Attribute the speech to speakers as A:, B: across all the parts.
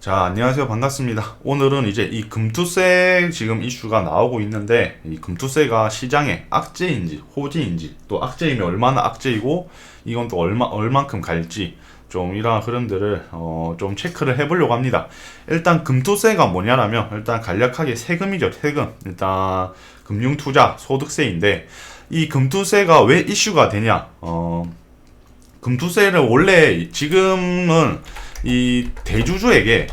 A: 자, 안녕하세요. 반갑습니다. 오늘은 이제 이 금투세 지금 이슈가 나오고 있는데, 이 금투세가 시장에 악재인지 호재인지, 또 악재이면 얼마나 악재이고, 이건 또 얼만큼 갈지, 좀 이러한 흐름들을 좀 체크를 해보려고 합니다. 일단 금투세가 뭐냐라면, 일단 간략하게 세금이죠. 세금. 일단 금융투자 소득세인데, 이 금투세가 왜 이슈가 되냐? 금투세를 원래 지금은 이 대주주에게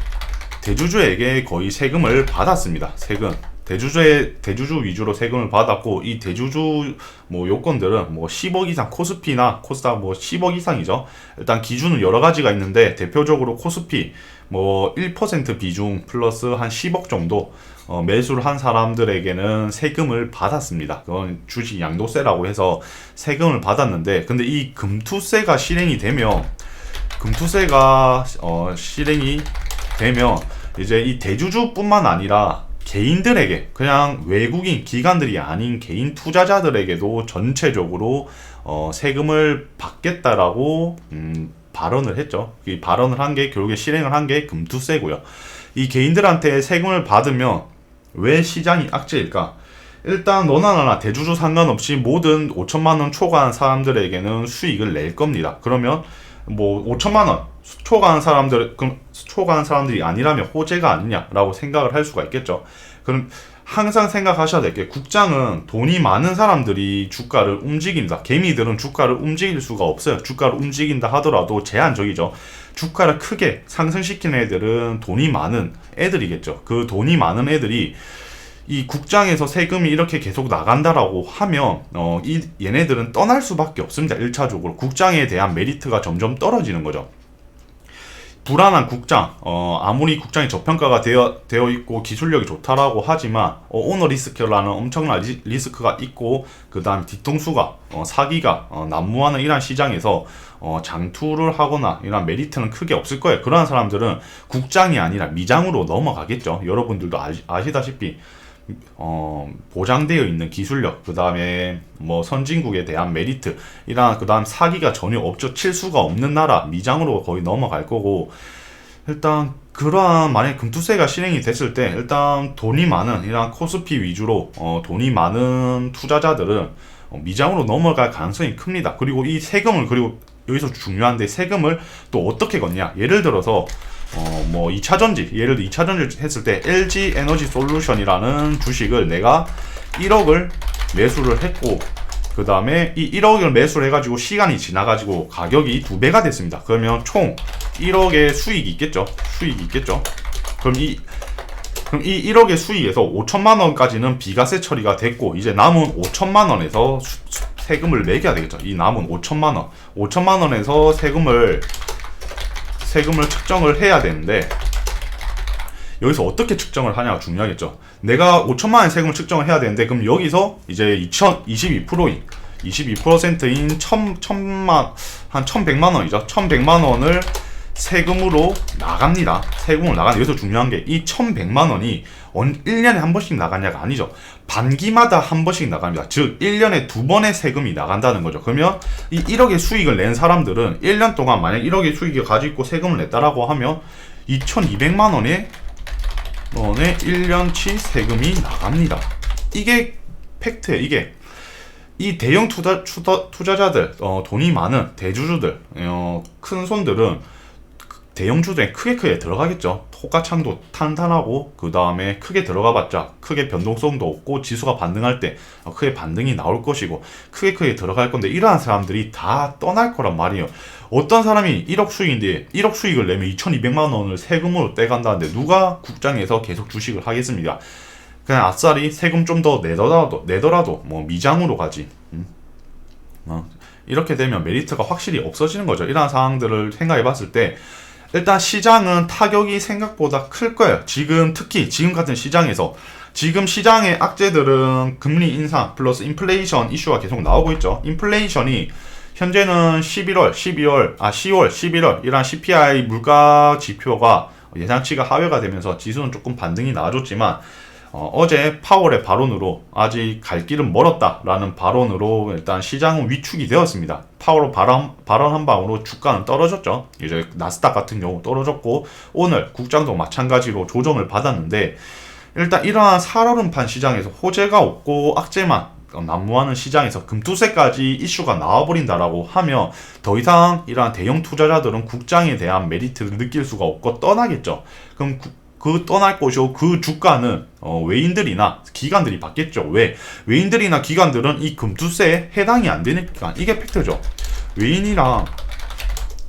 A: 거의 세금을 받았습니다. 세금. 대주주 위주로 세금을 받았고, 이 대주주 뭐 요건들은 뭐 10억 이상, 코스피나 코스닥 뭐 10억 이상이죠. 일단 기준은 여러 가지가 있는데, 대표적으로 코스피 뭐 1% 비중 플러스 한 10억 정도 매수를 한 사람들에게는 세금을 받았습니다. 그건 주식 양도세라고 해서 세금을 받았는데, 근데 이 금투세가 실행이 되면 이제 이 대주주뿐만 아니라 개인들에게, 그냥 외국인 기관들이 아닌 개인 투자자들에게도 전체적으로 세금을 받겠다라고 발언을 했죠. 이 발언을 한 게, 결국에 실행을 한 게 금투세고요. 이 개인들한테 세금을 받으면 왜 시장이 악재일까? 일단 너나 나나 대주주 상관없이 모든 5천만 원 초과한 사람들에게는 수익을 낼 겁니다. 그러면 뭐 5천만 원 초과한 사람들이 아니라면 호재가 아니냐라고 생각을 할 수가 있겠죠. 그럼 항상 생각하셔야 될 게, 국장은 돈이 많은 사람들이 주가를 움직입니다. 개미들은 주가를 움직일 수가 없어요. 주가를 움직인다 하더라도 제한적이죠. 주가를 크게 상승시키는 애들은 돈이 많은 애들이겠죠. 그 돈이 많은 애들이 이 국장에서 세금이 이렇게 계속 나간다라고 하면 얘네들은 떠날 수밖에 없습니다. 1차적으로 국장에 대한 메리트가 점점 떨어지는 거죠. 불안한 국장, 아무리 국장이 저평가가 되어 있고 기술력이 좋다라고 하지만 오너 리스크라는 엄청난 리스크가 있고, 그 다음 뒤통수가 사기가 난무하는 이러한 시장에서 장투를 하거나 이런 메리트는 크게 없을 거예요. 그러한 사람들은 국장이 아니라 미장으로 넘어가겠죠. 여러분들도 아시다시피 보장되어 있는 기술력, 그 다음에 뭐 선진국에 대한 메리트, 그 다음 사기가 전혀 없죠. 칠 수가 없는 나라, 미장으로 거의 넘어갈 거고, 일단 그러한 만약 금투세가 실행이 됐을 때, 일단 돈이 많은 이런 코스피 위주로 돈이 많은 투자자들은 미장으로 넘어갈 가능성이 큽니다. 그리고 이 세금을, 그리고 여기서 중요한데, 세금을 또 어떻게 걷냐? 예를 들어서 뭐 2차전지, 예를 들어 2차전지 했을 때 LG 에너지 솔루션이라는 주식을 내가 1억을 매수를 했고, 그 다음에 이 1억을 매수를 해가지고 시간이 지나가지고 가격이 2배가 됐습니다. 그러면 총 1억의 수익이 있겠죠. 그럼 이 1억의 수익에서 5천만 원까지는 비과세 처리가 됐고, 이제 남은 5천만 원에서 세금을 매겨야 되겠죠. 이 남은 5천만 원에서 세금을 측정을 해야 되는데, 여기서 어떻게 측정을 하냐가 중요하겠죠. 내가 5천만 원 세금을 측정을 해야 되는데, 그럼 여기서 이제 22%인 한 1100만 원이죠. 1100만 원을 세금으로 나갑니다. 여기서 중요한 게, 이 1100만 원이 1년에 한 번씩 나가냐가 아니죠. 반기마다 한 번씩 나갑니다. 즉 1년에 2번의 세금이 나간다는 거죠. 그러면 이 1억의 수익을 낸 사람들은 1년 동안 만약 1억의 수익을 가지고 있고 세금을 냈다라고 하면 2200만 원의 1년치 세금이 나갑니다. 이게 팩트예요. 이게 이 대형 투자자들, 돈이 많은 대주주들, 큰 손들은 대형주들에 크게 들어가겠죠. 호가창도 탄탄하고, 그 다음에 크게 들어가봤자 크게 변동성도 없고, 지수가 반등할 때 크게 반등이 나올 것이고, 크게 들어갈 건데, 이러한 사람들이 다 떠날 거란 말이에요. 어떤 사람이 1억 수익인데 1억 수익을 내면 2200만 원을 세금으로 떼간다는데, 누가 국장에서 계속 주식을 하겠습니까? 그냥 아싸리 세금 좀 더 내더라도 뭐 미장으로 가지. 이렇게 되면 메리트가 확실히 없어지는 거죠. 이러한 상황들을 생각해 봤을 때, 일단 시장은 타격이 생각보다 클 거예요. 특히 지금 같은 시장에서, 지금 시장의 악재들은 금리 인상 플러스 인플레이션 이슈가 계속 나오고 있죠. 인플레이션이 현재는 10월, 11월 이런 CPI 물가 지표가 예상치가 하회가 되면서 지수는 조금 반등이 나아졌지만, 어제 파월의 발언으로 아직 갈 길은 멀었다라는 발언으로 일단 시장은 위축이 되었습니다. 파월 발언 한 방으로 주가는 떨어졌죠. 이제 나스닥 같은 경우 떨어졌고 오늘 국장도 마찬가지로 조정을 받았는데 일단 이러한 살얼음판 시장에서 호재가 없고 악재만 난무하는 시장에서 금투세까지 이슈가 나와버린다라고 하면 더 이상 이러한 대형 투자자들은 국장에 대한 메리트를 느낄 수가 없고 떠나겠죠. 그럼 그 떠날 것이고 그 주가는 외인들이나 기관들이 받겠죠. 왜? 외인들이나 기관들은 이 금투세에 해당이 안 되니까 이게 팩트죠. 외인이랑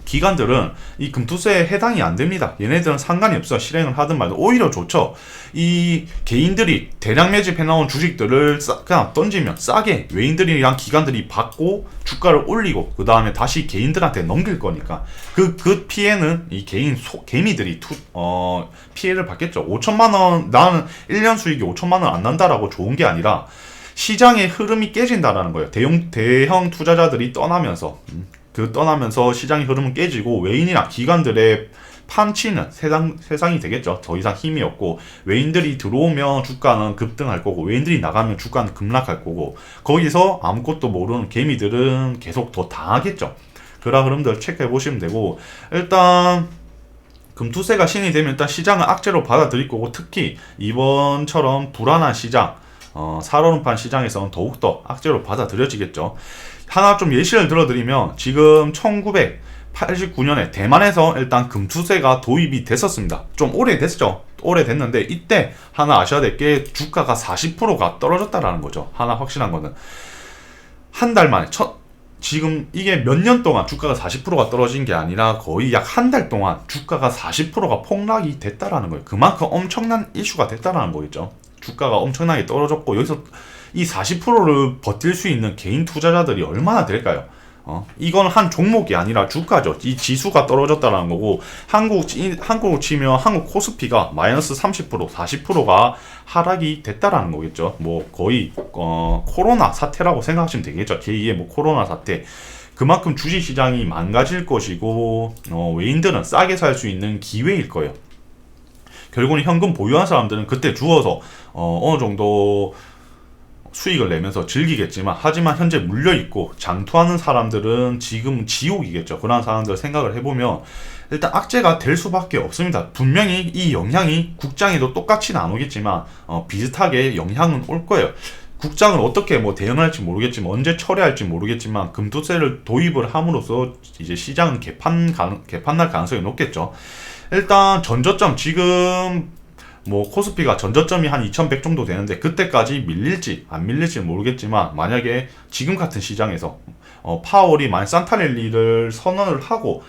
A: 기관들은 이 금투세에 해당이 안 됩니다. 얘네들은 상관이 없어. 실행을 하든 말든 오히려 좋죠. 이 개인들이 대량 매집해 나온 주식들을 그냥 던지면 싸게 외인들이랑 기관들이 받고 주가를 올리고 그 다음에 다시 개인들한테 넘길 거니까 그 피해는 이 개미들이 피해를 받겠죠. 5천만 원 나는 1년 수익이 5천만 원 안 난다라고 좋은 게 아니라 시장의 흐름이 깨진다라는 거예요. 대형 투자자들이 떠나면서 시장의 흐름은 깨지고 외인이나 기관들의 판치는 세상이 되겠죠. 더 이상 힘이 없고 외인들이 들어오면 주가는 급등할 거고 외인들이 나가면 주가는 급락할 거고 거기서 아무것도 모르는 개미들은 계속 더 당하겠죠. 그런 흐름들 체크해 보시면 되고 일단 금투세가 신이 되면 일단 시장은 악재로 받아들일 거고 특히 이번처럼 불안한 시장 살얼음판 시장에서는 더욱더 악재로 받아들여지겠죠. 하나 좀 예시를 들어드리면 지금 1989년에 대만에서 일단 금투세가 도입이 됐었습니다. 좀 오래됐죠. 오래됐는데 이때 하나 아셔야 될 게 주가가 40%가 떨어졌다라는 거죠. 하나 확실한 거는 한 달 만에 지금 이게 몇 년 동안 주가가 40%가 떨어진 게 아니라 거의 약 한 달 동안 주가가 40%가 폭락이 됐다라는 거예요. 그만큼 엄청난 이슈가 됐다라는 거겠죠. 주가가 엄청나게 떨어졌고 여기서 이 40%를 버틸 수 있는 개인 투자자들이 얼마나 될까요? 이건 한 종목이 아니라 주가죠. 이 지수가 떨어졌다는 거고 한국으로 치면 한국 코스피가 마이너스 30%, 40%가 하락이 됐다라는 거겠죠. 뭐 거의 코로나 사태라고 생각하시면 되겠죠. 제2의 뭐 코로나 사태. 그만큼 주식 시장이 망가질 것이고 외인들은 싸게 살 수 있는 기회일 거예요. 결국은 현금 보유한 사람들은 그때 주어서 어느 정도 수익을 내면서 즐기겠지만 하지만 현재 물려있고 장투하는 사람들은 지금 지옥이겠죠. 그런 사람들 생각을 해보면 일단 악재가 될 수밖에 없습니다. 분명히 이 영향이 국장에도 똑같이는 안 오겠지만 비슷하게 영향은 올 거예요. 국장은 어떻게 뭐 대응할지 모르겠지만 언제 철회할지 모르겠지만 금투세를 도입을 함으로써 이제 시장은 개판날 가능성이 높겠죠. 일단 전저점 지금 뭐 코스피가 전저점이 한 2100 정도 되는데 그때까지 밀릴지 안 밀릴지 모르겠지만 만약에 지금 같은 시장에서 파월이 만약 산타랠리를 선언을 하고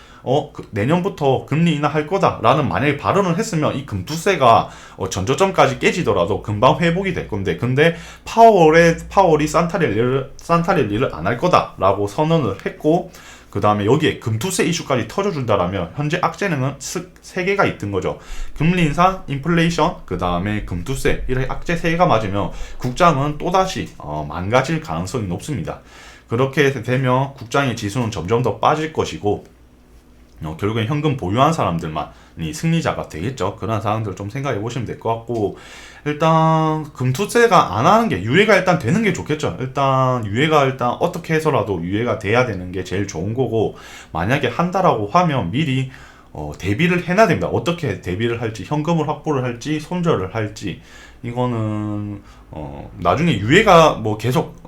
A: 내년부터 금리 인하할 거다라는 만약에 발언을 했으면 이 금투세가 전저점까지 깨지더라도 금방 회복이 될 건데 근데 파월이 산타랠리를 안 할 거다라고 선언을 했고 그 다음에 여기에 금투세 이슈까지 터져준다라면 현재 악재는 3개가 있던 거죠. 금리 인상, 인플레이션, 그 다음에 금투세 이렇게 악재 3개가 맞으면 국장은 또다시 망가질 가능성이 높습니다. 그렇게 되면 국장의 지수는 점점 더 빠질 것이고 결국엔 현금 보유한 사람들만이 승리자가 되겠죠. 그런 사람들 좀 생각해 보시면 될 것 같고 일단 금투세가 안 하는 게 유예가 일단 되는 게 좋겠죠. 유예가 어떻게 해서라도 유예가 돼야 되는 게 제일 좋은 거고 만약에 한다라고 하면 미리 대비를 해놔야 됩니다. 어떻게 대비를 할지 현금을 확보를 할지 손절을 할지 이거는 나중에 유예가 뭐 계속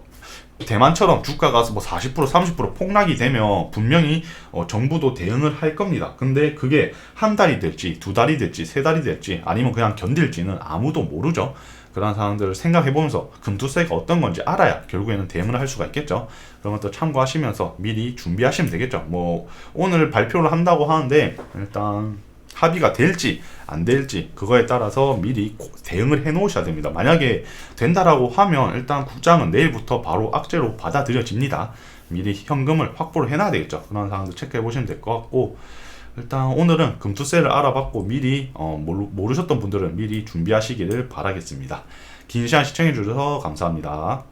A: 대만처럼 주가가 뭐 40% 30% 폭락이 되면 분명히 정부도 대응을 할 겁니다. 근데 그게 한 달이 될지 두 달이 될지 세 달이 될지 아니면 그냥 견딜지는 아무도 모르죠. 그런 상황들을 생각해 보면서 금투세가 어떤 건지 알아야 결국에는 대응을 할 수가 있겠죠. 그런 것도 참고하시면서 미리 준비하시면 되겠죠. 뭐 오늘 발표를 한다고 하는데 일단 합의가 될지 안 될지 그거에 따라서 미리 대응을 해 놓으셔야 됩니다. 만약에 된다라고 하면 일단 국장은 내일부터 바로 악재로 받아들여집니다. 미리 현금을 확보를 해놔야 되겠죠. 그런 상황도 체크해 보시면 될 것 같고 일단 오늘은 금투세를 알아봤고 미리 모르셨던 분들은 미리 준비하시기를 바라겠습니다. 긴 시간 시청해 주셔서 감사합니다.